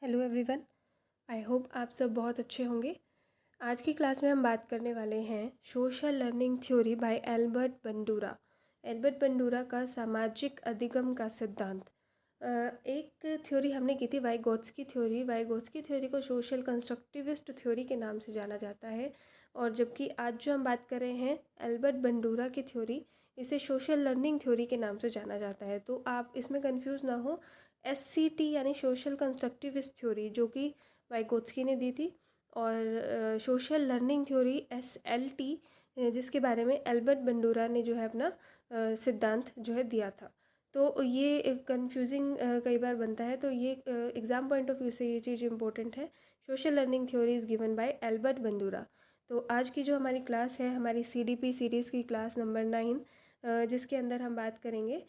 Hello everyone. I hope आप सब बहुत अच्छे होंगे। आज की क्लास में हम बात करने वाले हैं social learning theory by Albert Bandura. Albert Bandura का सामाजिक अधिगम का सिद्धांत। एक थ्योरी हमने की थी वाइगोत्स्की थ्योरी। वाइगोत्स्की थ्योरी को सोशल कंस्ट्रक्टिविस्ट थ्योरी के नाम से जाना जाता है, और जबकि आज जो हम बात कर रहे हैं एल्बर्ट बंडूरा की थ्योरी, इसे सोशल लर्निंग थ्योरी के नाम से जाना जाता है। तो आप इसमें कंफ्यूज ना हो। SCT यानी सोशल कंस्ट्रक्टिविस्ट थ्योरी जो कि वाइगोत्स्की ने दी थी, और सोशल लर्निंग थ्योरी SLT जिसके बारे में एल्बर्ट बंडूरा ने जो है अपना सिद्धांत जो है दिया था। तो ये कंफ्यूजिंग कई बार बनता है, तो ये एग्ज़ाम पॉइंट ऑफ व्यू से ये चीज़ इंपॉर्टेंट है। Social learning theory is given by Albert Bandura. तो आज की जो हमारी क्लास है, हमारी CDP सीरीज़ की क्लास नंबर 9, जिसके अंदर हम बात करेंगे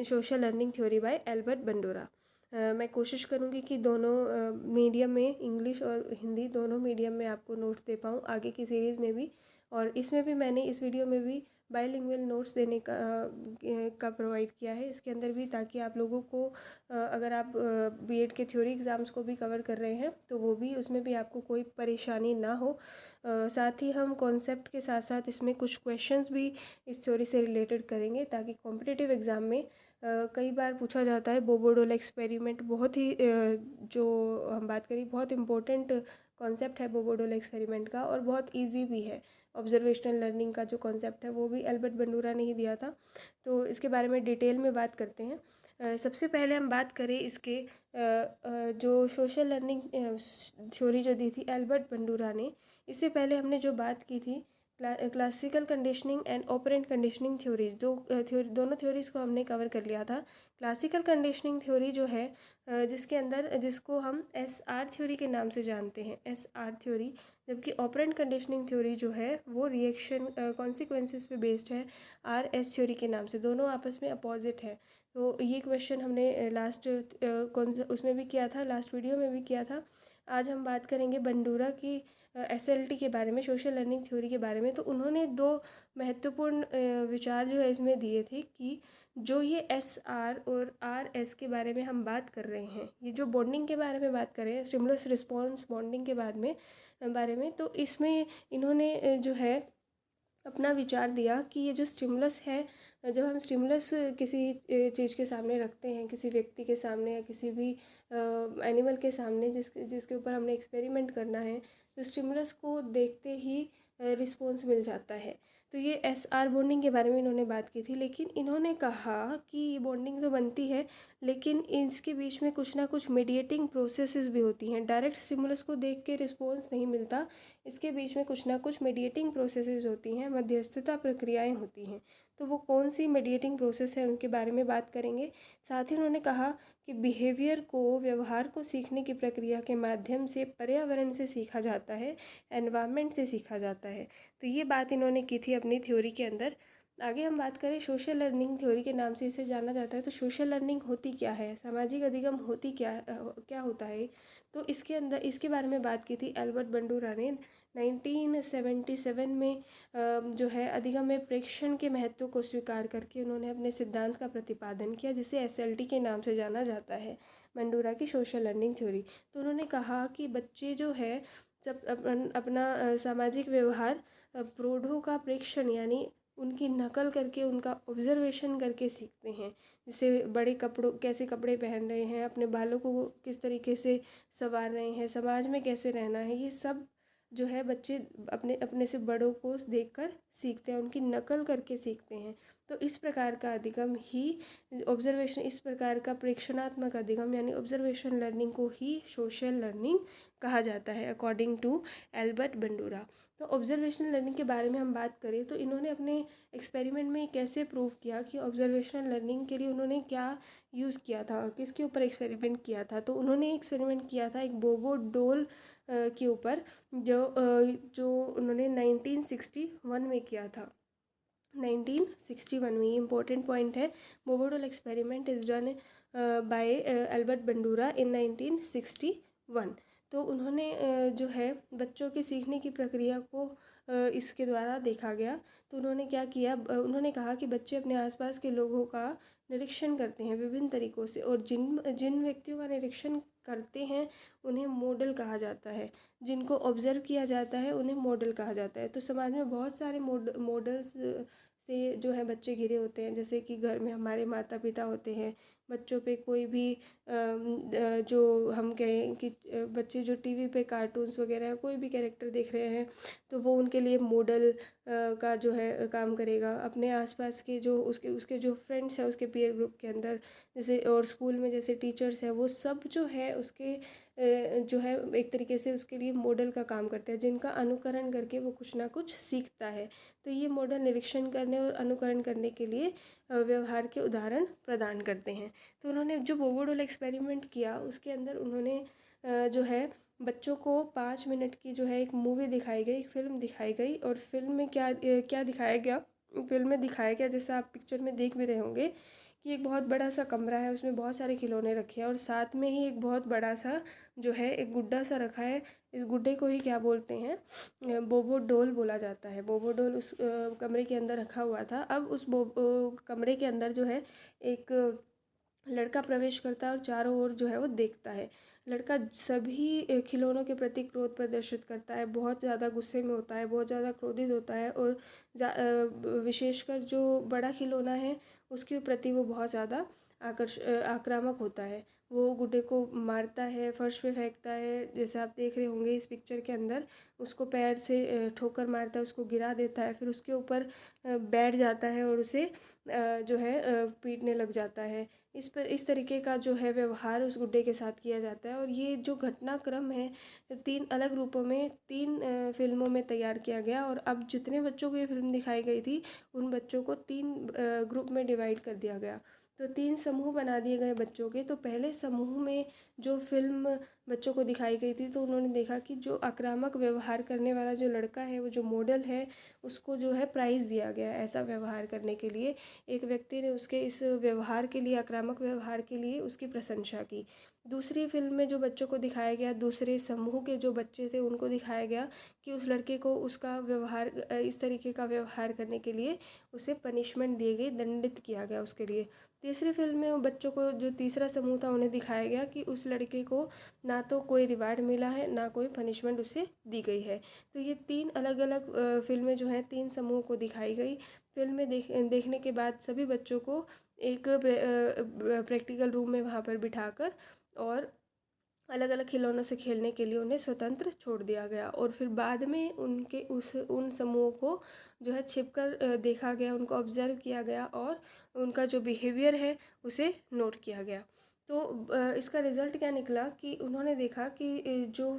social learning theory by Albert Bandura. मैं कोशिश करूँगी कि दोनों मीडियम में, इंग्लिश और हिंदी दोनों मीडियम में आपको नोट्स दे पाऊँ आगे की सीरीज़ में भी। और इसमें भी मैंने इस वीडियो में भी बाइलिंगुअल नोट्स देने का प्रोवाइड किया है इसके अंदर भी, ताकि आप लोगों को अगर आप B.Ed के थ्योरी एग्ज़ाम्स को भी कवर कर रहे हैं तो वो भी, उसमें भी आपको कोई परेशानी ना हो। साथ ही हम कॉन्सेप्ट के साथ साथ इसमें कुछ क्वेश्चंस भी इस थ्योरी से रिलेटेड करेंगे, ताकि कॉम्पिटिटिव एग्ज़ाम में कई बार पूछा जाता है। बोबोडोल एक्सपेरिमेंट बहुत ही जो हम बात करें, बहुत इम्पोर्टेंट कॉन्सेप्ट है बोबोडोल एक्सपेरिमेंट का, और बहुत इजी भी है। ऑब्जर्वेशनल लर्निंग का जो कॉन्सेप्ट है वो भी एल्बर्ट बंडूरा ने ही दिया था। तो इसके बारे में डिटेल में बात करते हैं। सबसे पहले हम बात करें इसके जो सोशल लर्निंग थ्योरी जो दी थी एल्बर्ट बंडूरा ने, इससे पहले हमने जो बात की थी classical conditioning and operant conditioning theories, दोनों थ्योरीज़ को हमने कवर कर लिया था। क्लासिकल कंडीशनिंग थ्योरी जो है जिसके अंदर, जिसको हम SR थ्योरी के नाम से जानते हैं, SR थ्योरी। जबकि ऑपरेंट कंडीशनिंग थ्योरी जो है वो रिएक्शन कॉन्सिक्वेंसेस पे बेस्ड है, RS थ्योरी के नाम से। दोनों आपस में अपोजिट है। तो ये क्वेश्चन हमने लास्ट उसमें भी किया था, लास्ट वीडियो में भी किया था। आज हम बात करेंगे बंडूरा की SLT के बारे में, सोशल लर्निंग थ्योरी के बारे में। तो उन्होंने दो महत्वपूर्ण विचार जो है इसमें दिए थे कि जो ये SR और RS के बारे में हम बात कर रहे हैं, ये जो बॉन्डिंग के बारे में बात कर रहे हैं, स्टिमुलस रिस्पॉन्स बॉन्डिंग के बारे में, तो इसमें इन्होंने जो है अपना विचार दिया कि ये जो स्टिमुलस है, जब हम स्टिमुलस किसी चीज़ के सामने रखते हैं, किसी व्यक्ति के सामने या किसी भी एनिमल के सामने जिसके ऊपर हमने एक्सपेरिमेंट करना है, तो स्टिमुलस को देखते ही रिस्पॉन्स मिल जाता है। तो ये SR बॉन्डिंग के बारे में इन्होंने बात की थी। लेकिन इन्होंने कहा कि ये बॉन्डिंग तो बनती है, लेकिन इसके बीच में कुछ ना कुछ मीडिएटिंग प्रोसेसेस भी होती हैं। डायरेक्ट स्टिमुलस को देख के रिस्पॉन्स नहीं मिलता, इसके बीच में कुछ ना कुछ मीडिएटिंग प्रोसेसेस होती हैं, मध्यस्थता प्रक्रियाएं होती हैं। तो वो कौन सी मीडिएटिंग प्रोसेस है उनके बारे में बात करेंगे। साथ ही उन्होंने कहा कि बिहेवियर को, व्यवहार को सीखने की प्रक्रिया के माध्यम से पर्यावरण से सीखा जाता है, एनवायरनमेंट से सीखा जाता है। तो ये बात इन्होंने की थी अपनी थ्योरी के अंदर। आगे हम बात करें, सोशल लर्निंग थ्योरी के नाम से इसे जाना जाता है। तो सोशल लर्निंग होती क्या है, सामाजिक अधिगम होती क्या होता है, तो इसके अंदर इसके बारे में बात की थी एल्बर्ट बंडूरा ने 1977 में। जो है अधिगम में प्रेक्षण के महत्व को स्वीकार करके उन्होंने अपने सिद्धांत का प्रतिपादन किया, जिसे SLT के नाम से जाना जाता है, बंडूरा की सोशल लर्निंग थ्योरी। तो उन्होंने कहा कि बच्चे जो है जब अपना सामाजिक व्यवहार प्रौढ़ों का प्रेक्षण यानी उनकी नकल करके, उनका ऑब्जर्वेशन करके सीखते हैं। जैसे बड़े कपड़ों, कैसे कपड़े पहन रहे हैं, अपने बालों को किस तरीके से संवार रहे हैं, समाज में कैसे रहना है, ये सब जो है बच्चे अपने अपने से बड़ों को देखकर सीखते हैं, उनकी नकल करके सीखते हैं। तो इस प्रकार का अधिगम ही ऑब्जर्वेशन, इस प्रकार का प्रेक्षणात्मक अधिगम यानी ऑब्जर्वेशन लर्निंग को ही सोशल लर्निंग कहा जाता है, अकॉर्डिंग टू एल्बर्ट बंडूरा। तो ऑब्जर्वेशनल लर्निंग के बारे में हम बात करें तो इन्होंने अपने एक्सपेरिमेंट में कैसे प्रूव किया कि ऑब्जर्वेशनल लर्निंग के लिए उन्होंने क्या यूज़ किया था, किसके ऊपर एक्सपेरिमेंट किया था। तो उन्होंने एक्सपेरिमेंट किया था एक बोबो डोल के ऊपर, जो उन्होंने 1961 में किया था। 1961 में, ये इंपॉर्टेंट पॉइंट है। Bobo doll experiment is done by Albert Bandura in 1961। तो उन्होंने जो है बच्चों के सीखने की प्रक्रिया को इसके द्वारा देखा गया। तो उन्होंने क्या किया, उन्होंने कहा कि बच्चे अपने आसपास के लोगों का निरीक्षण करते हैं विभिन्न तरीक़ों से, और जिन जिन व्यक्तियों का निरीक्षण करते हैं उन्हें मॉडल कहा जाता है, जिनको ऑब्ज़र्व किया जाता है उन्हें मॉडल कहा जाता है। तो समाज में बहुत सारे मॉडल्स से जो है बच्चे घिरे होते हैं, जैसे कि घर में हमारे माता पिता होते हैं, बच्चों पे कोई भी जो हम कहें कि बच्चे जो टीवी पे कार्टून्स वगैरह कोई भी कैरेक्टर देख रहे हैं तो वो उनके लिए मॉडल का जो है काम करेगा। अपने आसपास के जो उसके उसके जो फ्रेंड्स हैं उसके पीयर ग्रुप के अंदर, जैसे और स्कूल में जैसे टीचर्स हैं, वो सब जो है उसके जो है एक तरीके से उसके लिए मॉडल का काम करते हैं, जिनका अनुकरण करके वो कुछ ना कुछ सीखता है। तो ये मॉडल निरीक्षण करने और अनुकरण करने के लिए व्यवहार के उदाहरण प्रदान करते हैं। तो उन्होंने जो बोबोडोल एक्सपेरिमेंट किया उसके अंदर उन्होंने जो है बच्चों को 5 मिनट की जो है एक मूवी दिखाई गई, एक फ़िल्म दिखाई गई, और फिल्म में क्या दिखाया गया, फिल्म में दिखाया गया जैसे आप पिक्चर में देख भी रहे होंगे कि एक बहुत बड़ा सा कमरा है, उसमें बहुत सारे खिलौने रखे हैं और साथ में ही एक बहुत बड़ा सा जो है एक गुड्डा सा रखा है। इस गुड्डे को ही क्या बोलते हैं, बोबो डोल बोला जाता है। बोबो डोल उस कमरे के अंदर रखा हुआ था। अब उस कमरे के अंदर जो है एक लड़का प्रवेश करता है और चारों ओर जो है वो देखता है। लड़का सभी खिलौनों के प्रति क्रोध प्रदर्शित करता है, बहुत ज़्यादा गुस्से में होता है, बहुत ज़्यादा क्रोधित होता है, और विशेषकर जो बड़ा खिलौना है उसके प्रति वो बहुत ज़्यादा आक्रामक होता है। वो गुड्डे को मारता है, फर्श पे फेंकता है, जैसे आप देख रहे होंगे इस पिक्चर के अंदर। उसको पैर से ठोकर मारता है, उसको गिरा देता है, फिर उसके ऊपर बैठ जाता है और उसे जो है पीटने लग जाता है। इस तरीके का जो है व्यवहार उस गुड्डे के साथ किया जाता है। और ये जो घटनाक्रम है 3 अलग रूपों में 3 फिल्मों में तैयार किया गया, और अब जितने बच्चों को ये फिल्म दिखाई गई थी उन बच्चों को 3 ग्रुप में डिवाइड कर दिया गया। तो 3 समूह बना दिए गए बच्चों के। तो पहले समूह में जो फिल्म बच्चों को दिखाई गई थी तो उन्होंने देखा कि जो आक्रामक व्यवहार करने वाला जो लड़का है, वो जो मॉडल है, उसको जो है प्राइज़ दिया गया है ऐसा व्यवहार करने के लिए। एक व्यक्ति ने उसके इस व्यवहार के लिए, आक्रामक व्यवहार के लिए उसकी प्रशंसा की। दूसरी फिल्म में जो बच्चों को दिखाया गया, दूसरे समूह के जो बच्चे थे उनको दिखाया गया कि उस लड़के को उसका व्यवहार इस तरीके का व्यवहार करने के लिए उसे पनिशमेंट दी गई, दंडित किया गया उसके लिए। तीसरी फिल्म में वो बच्चों को, जो तीसरा समूह था, उन्हें दिखाया गया कि उस लड़के को ना तो कोई रिवार्ड मिला है, ना कोई पनिशमेंट उसे दी गई है। तो ये 3 अलग अलग फिल्में जो हैं 3 समूह को दिखाई गई। फिल्म में देखने के बाद सभी बच्चों को एक प्रैक्टिकल रूम में वहाँ पर बिठाकर और अलग अलग खिलौनों से खेलने के लिए उन्हें स्वतंत्र छोड़ दिया गया। और फिर बाद में उन समूहों को जो है छिपकर देखा गया, उनको ऑब्जर्व किया गया और उनका जो बिहेवियर है उसे नोट किया गया। तो इसका रिज़ल्ट क्या निकला कि उन्होंने देखा कि जो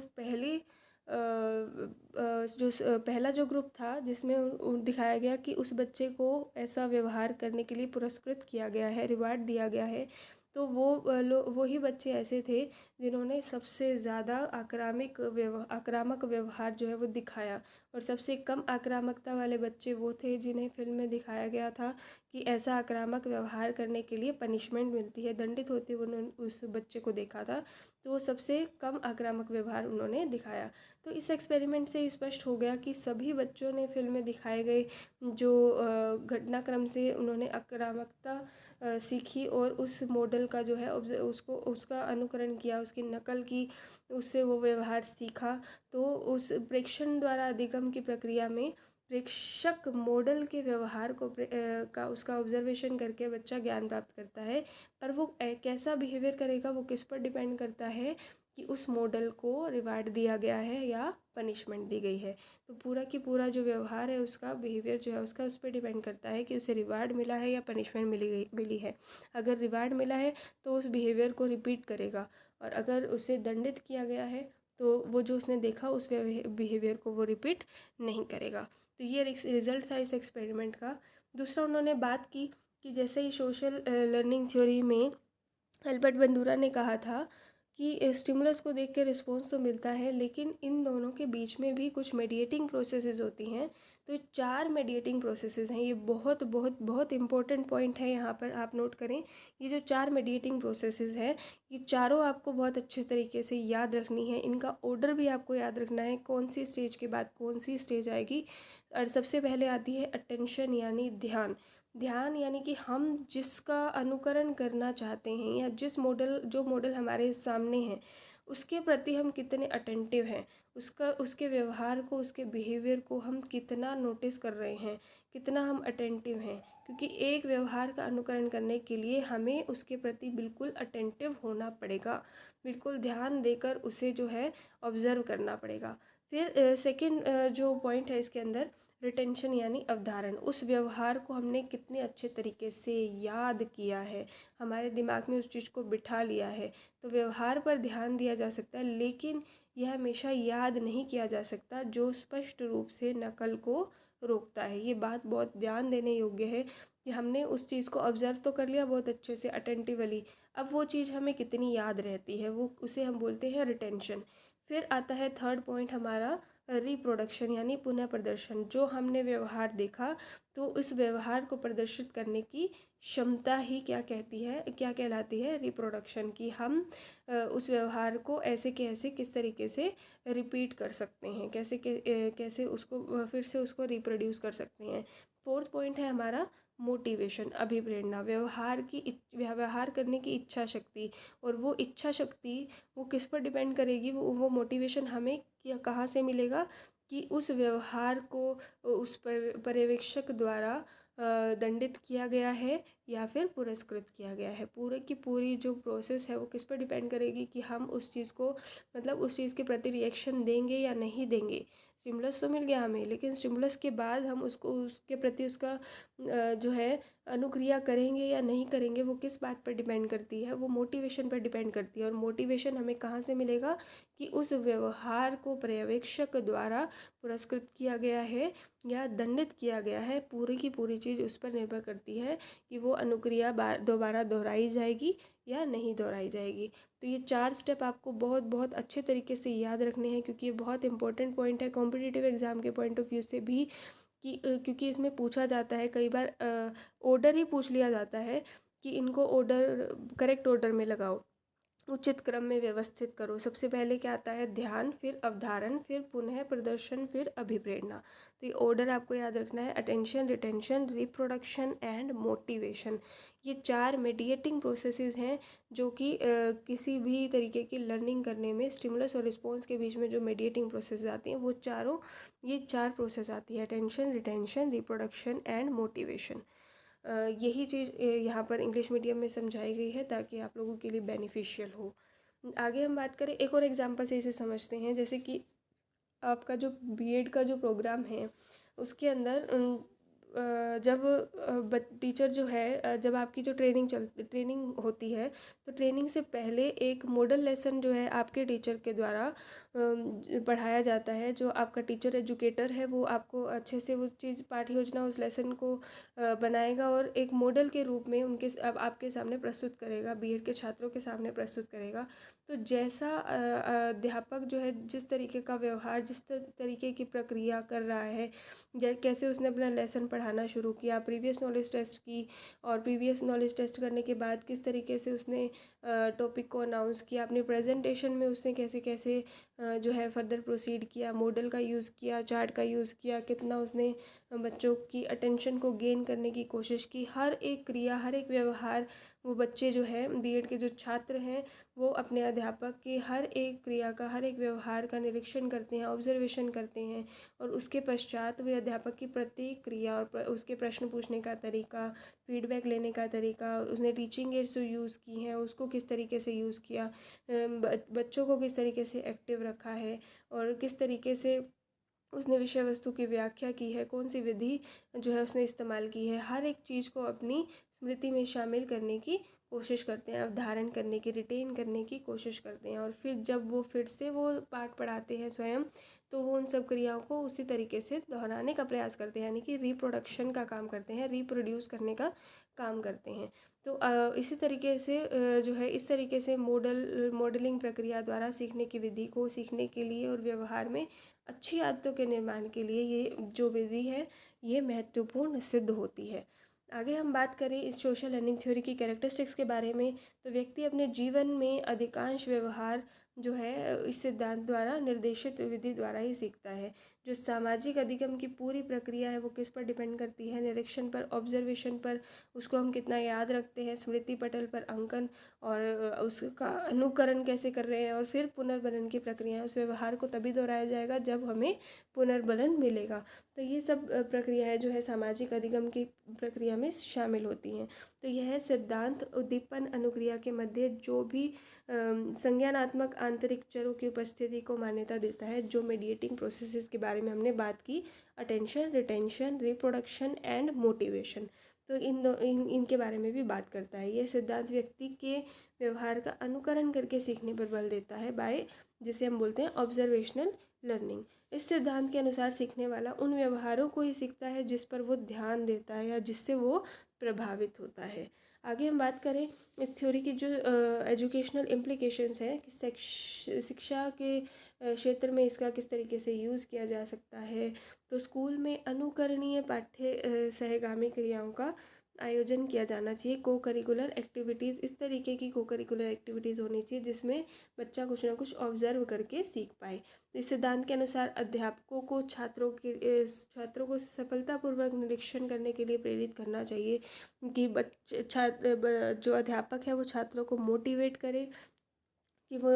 पहला जो ग्रुप था जिसमें दिखाया गया कि उस बच्चे को ऐसा व्यवहार करने के लिए पुरस्कृत किया गया है, रिवार्ड दिया गया है, तो वही बच्चे ऐसे थे जिन्होंने सबसे ज़्यादा आक्रामक व्यवहार जो है वो दिखाया। और सबसे कम आक्रामकता वाले बच्चे वो थे जिन्हें फिल्म में दिखाया गया था कि ऐसा आक्रामक व्यवहार करने के लिए पनिशमेंट मिलती है, दंडित होते हुए उन्होंने उस बच्चे को देखा था। तो वो सबसे कम आक्रामक व्यवहार उन्होंने दिखाया। तो इस एक्सपेरिमेंट से स्पष्ट हो गया कि सभी बच्चों ने फिल्म में दिखाए गए जो घटनाक्रम से उन्होंने आक्रामकता सीखी और उस मॉडल का जो है उसका अनुकरण किया, उसकी नकल की, उससे वो व्यवहार सीखा। तो उस प्रेक्षण द्वारा अधिगम की प्रक्रिया में प्रेक्षक मॉडल के व्यवहार को का उसका ऑब्जर्वेशन करके बच्चा ज्ञान प्राप्त करता है। पर वो कैसा बिहेवियर करेगा वो किस पर डिपेंड करता है कि उस मॉडल को रिवार्ड दिया गया है या पनिशमेंट दी गई है। तो पूरा की पूरा जो व्यवहार है उसका, बिहेवियर जो है उसका, उस पर डिपेंड करता है कि उसे रिवार्ड मिला है या पनिशमेंट मिली है। अगर रिवार्ड मिला है तो उस बिहेवियर को रिपीट करेगा, और अगर उसे दंडित किया गया है तो वो जो उसने देखा उस बिहेवियर को वो रिपीट नहीं करेगा। तो ये रिज़ल्ट था इस एक्सपेरिमेंट का। दूसरा उन्होंने बात की कि जैसे ही सोशल लर्निंग थ्योरी में एल्बर्ट बंदूरा ने कहा था कि स्टिमुलस को देख के रिस्पॉन्स तो मिलता है, लेकिन इन दोनों के बीच में भी कुछ मेडिएटिंग प्रोसेसेस होती हैं। तो 4 मेडिएटिंग प्रोसेसेस हैं। ये बहुत बहुत बहुत इंपॉर्टेंट पॉइंट है, यहाँ पर आप नोट करें। ये जो 4 मेडिएटिंग प्रोसेसेस हैं, ये चारों आपको बहुत अच्छे तरीके से याद रखनी है। इनका ऑर्डर भी आपको याद रखना है, कौन सी स्टेज के बाद कौन सी स्टेज आएगी। और सबसे पहले आती है अटेंशन यानी ध्यान। ध्यान यानी कि हम जिसका अनुकरण करना चाहते हैं या जो मॉडल हमारे सामने है उसके प्रति हम कितने अटेंटिव हैं, उसके व्यवहार को, उसके बिहेवियर को हम कितना नोटिस कर रहे हैं, कितना हम अटेंटिव हैं। क्योंकि एक व्यवहार का अनुकरण करने के लिए हमें उसके प्रति बिल्कुल अटेंटिव होना पड़ेगा, बिल्कुल ध्यान देकर उसे जो है ऑब्ज़र्व करना पड़ेगा। फिर सेकंड जो पॉइंट है इसके अंदर, रिटेंशन यानी अवधारण। उस व्यवहार को हमने कितने अच्छे तरीके से याद किया है, हमारे दिमाग में उस चीज़ को बिठा लिया है। तो व्यवहार पर ध्यान दिया जा सकता है, लेकिन यह हमेशा याद नहीं किया जा सकता, जो स्पष्ट रूप से नकल को रोकता है। ये बात बहुत ध्यान देने योग्य है कि हमने उस चीज़ को ऑब्ज़र्व तो कर लिया बहुत अच्छे से अटेंटिवली, अब वो चीज़ हमें कितनी याद रहती है, वो उसे हम बोलते हैं रिटेंशन। फिर आता है थर्ड पॉइंट हमारा, रिप्रोडक्शन यानी पुनः प्रदर्शन। जो हमने व्यवहार देखा तो उस व्यवहार को प्रदर्शित करने की क्षमता ही क्या कहलाती है, रिप्रोडक्शन की। हम उस व्यवहार को ऐसे के ऐसे किस तरीके से रिपीट कर सकते हैं, कैसे उसको फिर से उसको रिप्रोड्यूस कर सकते हैं। फोर्थ पॉइंट है हमारा मोटिवेशन, अभिप्रेरणा। व्यवहार करने की इच्छा शक्ति, और वो इच्छा शक्ति वो किस पर डिपेंड करेगी, वो मोटिवेशन हमें कहाँ से मिलेगा कि उस व्यवहार को उस पर पर्यवेक्षक द्वारा दंडित किया गया है या फिर पुरस्कृत किया गया है। पूरे की पूरी जो प्रोसेस है वो किस पर डिपेंड करेगी कि हम उस चीज़ को, मतलब उस चीज़ के प्रति रिएक्शन देंगे या नहीं देंगे। स्टिमुलस तो मिल गया हमें, लेकिन स्टिमुलस के बाद हम उसको उसके प्रति उसका जो है अनुक्रिया करेंगे या नहीं करेंगे, वो किस बात पर डिपेंड करती है, वो मोटिवेशन पर डिपेंड करती है। और मोटिवेशन हमें कहाँ से मिलेगा कि उस व्यवहार को पर्यवेक्षक द्वारा पुरस्कृत किया गया है या दंडित किया गया है। पूरी की पूरी चीज़ उस पर निर्भर करती है कि वो अनुक्रिया दोबारा दोहराई जाएगी या नहीं दोहराई जाएगी। तो ये 4 स्टेप आपको बहुत बहुत अच्छे तरीके से याद रखने हैं, क्योंकि ये बहुत इंपॉर्टेंट पॉइंट है कॉम्पिटिटिव एग्ज़ाम के पॉइंट ऑफ व्यू से भी। कि क्योंकि इसमें पूछा जाता है कई बार, ऑर्डर ही पूछ लिया जाता है कि इनको करेक्ट ऑर्डर में लगाओ, उचित क्रम में व्यवस्थित करो। सबसे पहले क्या आता है, ध्यान, फिर अवधारण, फिर पुनः प्रदर्शन, फिर अभिप्रेरणा। तो ये ऑर्डर आपको याद रखना है, attention, retention, reproduction and motivation. ये 4 मेडिएटिंग प्रोसेसेस हैं जो कि किसी भी तरीके की लर्निंग करने में स्टिमुलस और रिस्पॉन्स के बीच में जो मेडिएटिंग प्रोसेस आती हैं वो ये 4 प्रोसेस आती है, attention, retention, reproduction and motivation. यही चीज़ यहाँ पर इंग्लिश मीडियम में समझाई गई है ताकि आप लोगों के लिए बेनिफिशियल हो। आगे हम बात करें, एक और एग्जांपल से इसे समझते हैं। जैसे कि आपका जो बीएड का जो प्रोग्राम है उसके अंदर जब टीचर जो है, जब आपकी जो ट्रेनिंग होती है तो ट्रेनिंग से पहले एक मॉडल लेसन जो है आपके टीचर के द्वारा पढ़ाया जाता है। जो आपका टीचर एजुकेटर है वो आपको अच्छे से वो चीज़ पाठ्य योजना उस लेसन को बनाएगा और एक मॉडल के रूप में आपके सामने प्रस्तुत करेगा, बीएड के छात्रों के सामने प्रस्तुत करेगा। तो जैसा अध्यापक जो है जिस तरीके का व्यवहार, जिस तरीके की प्रक्रिया कर रहा है, कैसे उसने अपना लेसन पढ़ाना शुरू किया, प्रीवियस नॉलेज टेस्ट की, और प्रीवियस नॉलेज टेस्ट करने के बाद किस तरीके से उसने टॉपिक को अनाउंस किया, अपनी प्रेजेंटेशन में उसने कैसे कैसे जो है फर्दर प्रोसीड किया, मॉडल का यूज़ किया, चार्ट का यूज़ किया, कितना उसने बच्चों की अटेंशन को गेन करने की कोशिश की। हर एक क्रिया, हर एक व्यवहार वो बच्चे जो है बीएड के जो छात्र हैं वो अपने अध्यापक की हर एक क्रिया का, हर एक व्यवहार का निरीक्षण करते हैं, ऑब्जर्वेशन करते हैं, और उसके पश्चात वे अध्यापक की प्रत्येक क्रिया और उसके प्रश्न पूछने का तरीका, फीडबैक लेने का तरीका, उसने टीचिंग एड्स जो यूज़ की हैं उसको किस तरीके से यूज़ किया, बच्चों को किस तरीके से एक्टिव रखा है, और किस तरीके से उसने विषय वस्तु की व्याख्या की है, कौन सी विधि जो है उसने इस्तेमाल की है, हर एक चीज़ को अपनी स्मृति में शामिल करने की कोशिश करते हैं, अवधारण करने की, रिटेन करने की कोशिश करते हैं। और फिर जब वो फिर से वो पाठ पढ़ाते हैं स्वयं, तो वो उन सब क्रियाओं को उसी तरीके से दोहराने का प्रयास करते हैं, यानी कि रिप्रोडक्शन का काम करते हैं, रिप्रोड्यूस करने का काम करते हैं। तो इसी तरीके से जो है इस तरीके से मॉडलिंग प्रक्रिया द्वारा सीखने की विधि को सीखने के लिए और व्यवहार में अच्छी आदतों के निर्माण के लिए ये जो विधि है ये महत्वपूर्ण सिद्ध होती है। आगे हम बात करें इस सोशल लर्निंग थ्योरी की कैरेक्टरिस्टिक्स के बारे में, तो व्यक्ति अपने जीवन में अधिकांश व्यवहार जो है इस सिद्धांत द्वारा निर्देशित विधि द्वारा ही सीखता है। जो सामाजिक अधिगम की पूरी प्रक्रिया है वो किस पर डिपेंड करती है? निरीक्षण पर, ऑब्जर्वेशन पर, उसको हम कितना याद रखते हैं, स्मृति पटल पर अंकन और उसका अनुकरण कैसे कर रहे हैं, और फिर पुनर्बलन की प्रक्रिया। उस व्यवहार को तभी दोहराया जाएगा जब हमें पुनर्बलन मिलेगा। तो ये सब प्रक्रियाएं जो है सामाजिक अधिगम की प्रक्रिया में शामिल होती हैं। तो यह सिद्धांत उद्दीपन अनुक्रिया के मध्य जो भी संज्ञानात्मक आंतरिक चरों की उपस्थिति को मान्यता देता है, जो मीडिएटिंग प्रोसेसेस के बारे में हमने बात की, attention, retention, reproduction and motivation. तो इनके बारे में भी बात करता है। यह सिद्धांत व्यक्ति के व्यवहार का अनुकरण करके सीखने पर बल देता है, जिसे हम बोलते हैं ऑब्जर्वेशनल लर्निंग। इस सिद्धांत के अनुसार सीखने वाला उन व्यवहारों को ही सीखता है जिस पर वो ध्यान देता है या जिससे वो प्रभावित होता है। आगे हम बात करें इस थ्योरी की जो एजुकेशनल इम्प्लीकेशंस हैं कि शिक्षा के क्षेत्र में इसका किस तरीके से यूज़ किया जा सकता है। तो स्कूल में अनुकरणीय पाठ्य सहगामी क्रियाओं का आयोजन किया जाना चाहिए। को करिकुलर एक्टिविटीज़, इस तरीके की को करिकुलर एक्टिविटीज़ होनी चाहिए जिसमें बच्चा कुछ ना कुछ ऑब्जर्व करके सीख पाए। इस सिद्धांत के अनुसार अध्यापकों को छात्रों को सफलतापूर्वक निरीक्षण करने के लिए प्रेरित करना चाहिए कि जो अध्यापक है वो छात्रों को मोटिवेट करे कि वो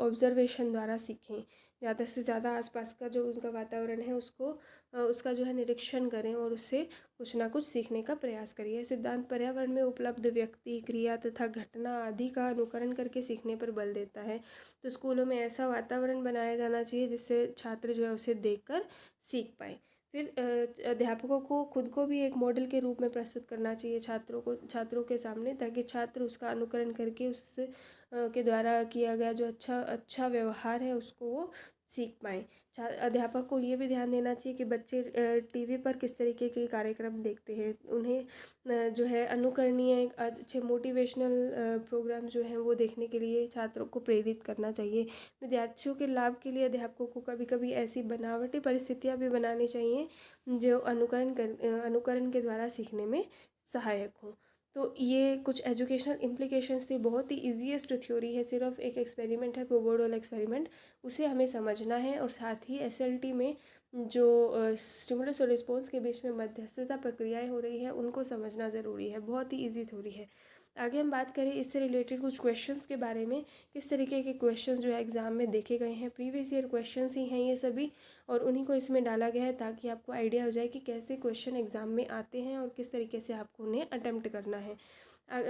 ऑब्जर्वेशन द्वारा सीखें, ज़्यादा से ज़्यादा आसपास का जो उनका वातावरण है उसका जो है निरीक्षण करें और उससे कुछ ना कुछ सीखने का प्रयास करें। यह सिद्धांत पर्यावरण में उपलब्ध व्यक्ति, क्रिया तथा घटना आदि का अनुकरण करके सीखने पर बल देता है। तो स्कूलों में ऐसा वातावरण बनाया जाना चाहिए जिससे छात्र जो है उसे देखकर सीख पाए। फिर अध्यापकों को खुद को भी एक मॉडल के रूप में प्रस्तुत करना चाहिए छात्रों के सामने, ताकि छात्र उसका अनुकरण करके उस के द्वारा किया गया जो अच्छा व्यवहार है उसको वो सीख पाएँ। अध्यापक को ये भी ध्यान देना चाहिए कि बच्चे टीवी पर किस तरीके के कार्यक्रम देखते हैं। उन्हें जो है अनुकरणीय एक अच्छे मोटिवेशनल प्रोग्राम जो हैं वो देखने के लिए छात्रों को प्रेरित करना चाहिए। विद्यार्थियों के लाभ के लिए अध्यापकों को कभी कभी ऐसी बनावटी परिस्थितियाँ भी बनानी चाहिए जो अनुकरण के द्वारा सीखने में सहायक हों। तो ये कुछ एजुकेशनल इम्प्लीकेशंस थी। बहुत ही ईजीएस्ट थ्योरी है, सिर्फ एक एक्सपेरिमेंट है, पोबोडोल एक्सपेरिमेंट, उसे हमें समझना है। और साथ ही एसएलटी में जो स्टिमुलस और रिस्पॉन्स के बीच में मध्यस्थता प्रक्रियाएं हो रही है उनको समझना ज़रूरी है। बहुत ही ईजी थ्योरी है। आगे हम बात करें इससे रिलेटेड कुछ क्वेश्चंस के बारे में, किस तरीके के क्वेश्चंस जो है एग्ज़ाम में देखे गए हैं। प्रीवियस ईयर क्वेश्चंस ही हैं ये सभी, और उन्हीं को इसमें डाला गया है ताकि आपको आइडिया हो जाए कि कैसे क्वेश्चन एग्ज़ाम में आते हैं और किस तरीके से आपको उन्हें अटेम्प्ट करना है।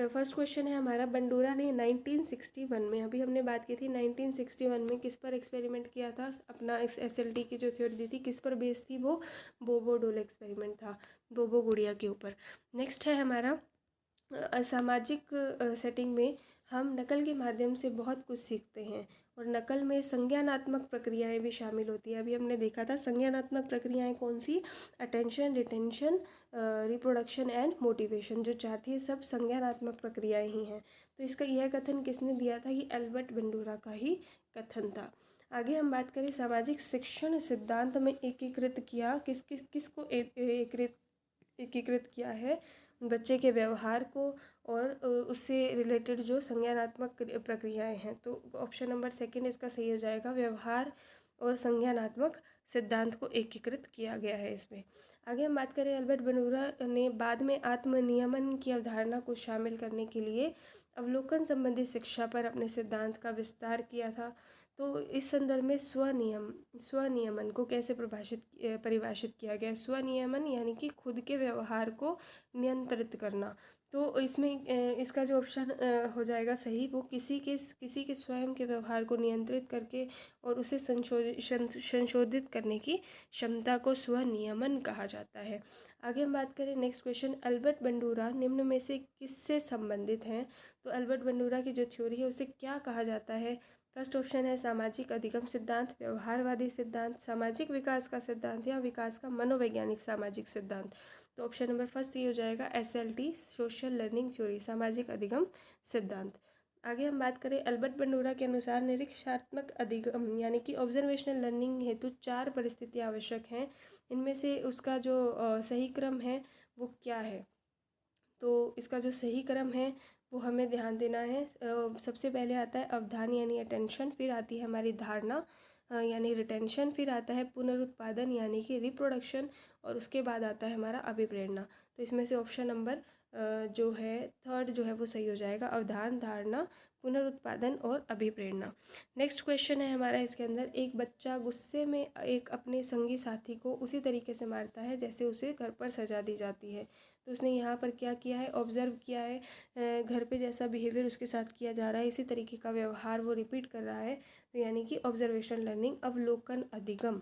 फर्स्ट क्वेश्चन है हमारा, बंडूरा ने 1961 में, अभी हमने बात की थी 1961 में किस पर एक्सपेरिमेंट किया था, अपना एसएलटी की जो थ्योरी दी थी किस पर बेस्ड थी, वो बोबो-डोल एक्सपेरिमेंट था, बोबो गुड़िया के ऊपर। नेक्स्ट है हमारा असामाजिक सेटिंग में हम नकल के माध्यम से बहुत कुछ सीखते हैं, और नकल में संज्ञानात्मक प्रक्रियाएं भी शामिल होती हैं। अभी हमने देखा था संज्ञानात्मक प्रक्रियाएं कौन सी, attention, retention, reproduction and motivation, जो चार थी सब संज्ञानात्मक प्रक्रियाएं ही हैं। तो इसका यह कथन किसने दिया था, ये एल्बर्ट बंडूरा का ही कथन था। आगे हम बात करें सामाजिक शिक्षण सिद्धांत में एकीकृत किया किसको एकीकृत किया है, बच्चे के व्यवहार को और उससे रिलेटेड जो संज्ञानात्मक प्रक्रियाएं हैं। तो ऑप्शन नंबर सेकंड इसका सही हो जाएगा, व्यवहार और संज्ञानात्मक सिद्धांत को एकीकृत किया गया है इसमें। आगे हम बात करें, एल्बर्ट बंडूरा ने बाद में आत्मनियमन की अवधारणा को शामिल करने के लिए अवलोकन संबंधी शिक्षा पर अपने सिद्धांत का विस्तार किया था। तो इस संदर्भ में स्वनियमन को कैसे परिभाषित किया गया। स्वनियमन यानी कि खुद के व्यवहार को नियंत्रित करना। तो इसमें इसका जो ऑप्शन हो जाएगा सही, वो किसी के स्वयं के व्यवहार को नियंत्रित करके और उसे संशोधित करने की क्षमता को स्वनियमन कहा जाता है। आगे हम बात करें नेक्स्ट क्वेश्चन, अल्बर्ट बंडूरा निम्न में से किससे संबंधित हैं। तो अल्बर्ट बंडूरा की जो थ्योरी है उसे क्या कहा जाता है। फर्स्ट ऑप्शन है सामाजिक अधिगम सिद्धांत, व्यवहारवादी सिद्धांत, सामाजिक विकास का सिद्धांत या विकास का मनोवैज्ञानिक सामाजिक सिद्धांत। तो ऑप्शन नंबर फर्स्ट ये हो जाएगा, एसएलटी, सोशल लर्निंग थ्योरी, सामाजिक अधिगम सिद्धांत। आगे हम बात करें, अल्बर्ट बंडूरा के अनुसार निरीक्षणात्मक अधिगम यानी कि ऑब्जर्वेशनल लर्निंग हेतु 4 परिस्थितियाँ आवश्यक हैं। इनमें से उसका जो सही क्रम है वो क्या है। तो इसका जो सही क्रम है वो हमें ध्यान देना है। सबसे पहले आता है अवधान यानी अटेंशन, फिर आती है हमारी धारणा, यानी रिटेंशन, फिर आता है पुनरुत्पादन यानी कि रिप्रोडक्शन, और उसके बाद आता है हमारा अभिप्रेरणा। तो इसमें से ऑप्शन नंबर जो है थर्ड जो है वो सही हो जाएगा, अवधान, धारणा, पुनरुत्पादन और अभिप्रेरणा। नेक्स्ट क्वेश्चन है हमारा इसके अंदर, एक बच्चा गुस्से में एक अपने संगी साथी को उसी तरीके से मारता है जैसे उसे घर पर सजा दी जाती है। तो उसने यहाँ पर क्या किया है, ऑब्जर्व किया है, घर पे जैसा बिहेवियर उसके साथ किया जा रहा है इसी तरीके का व्यवहार वो रिपीट कर रहा है। तो यानी कि ऑब्जर्वेशन लर्निंग, अवलोकन अधिगम,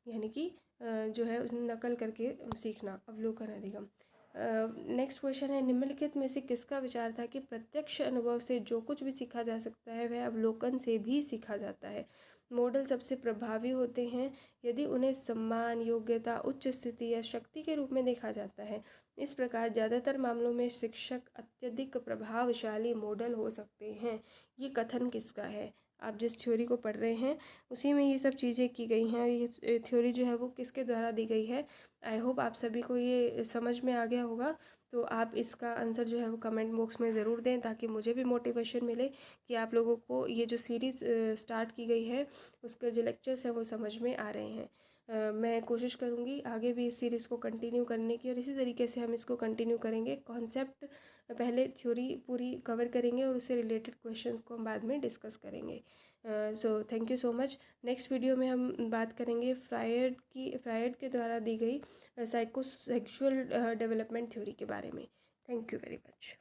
यानी कि जो है उसने नकल करके सीखना, अवलोकन अधिगम। नेक्स्ट क्वेश्चन है, निम्नलिखित में से किसका विचार था कि प्रत्यक्ष अनुभव से जो कुछ भी सीखा जा सकता है वह अवलोकन से भी सीखा जाता है। मॉडल सबसे प्रभावी होते हैं यदि उन्हें सम्मान, योग्यता, उच्च स्थिति या शक्ति के रूप में देखा जाता है। इस प्रकार ज़्यादातर मामलों में शिक्षक अत्यधिक प्रभावशाली मॉडल हो सकते हैं। ये कथन किसका है? आप जिस थ्योरी को पढ़ रहे हैं उसी में ये सब चीज़ें की गई हैं। ये थ्योरी जो है वो किसके द्वारा दी गई है? आई होप आप सभी को ये समझ में आ गया होगा। तो आप इसका आंसर जो है वो कमेंट बॉक्स में ज़रूर दें ताकि मुझे भी मोटिवेशन मिले कि आप लोगों को ये जो सीरीज़ स्टार्ट की गई है उसके जो लेक्चर्स हैं वो समझ में आ रहे हैं। मैं कोशिश करूँगी आगे भी इस सीरीज़ को कंटिन्यू करने की, और इसी तरीके से हम इसको कंटिन्यू करेंगे। कॉन्सेप्ट पहले थ्योरी पूरी कवर करेंगे और उससे रिलेटेड क्वेश्चंस को हम बाद में डिस्कस करेंगे। So thank you so much. Next video में हम बात करेंगे फ्रायड के द्वारा दी गई साइकोसेक्सुअल डेवलपमेंट थ्योरी के बारे में। Thank you very much.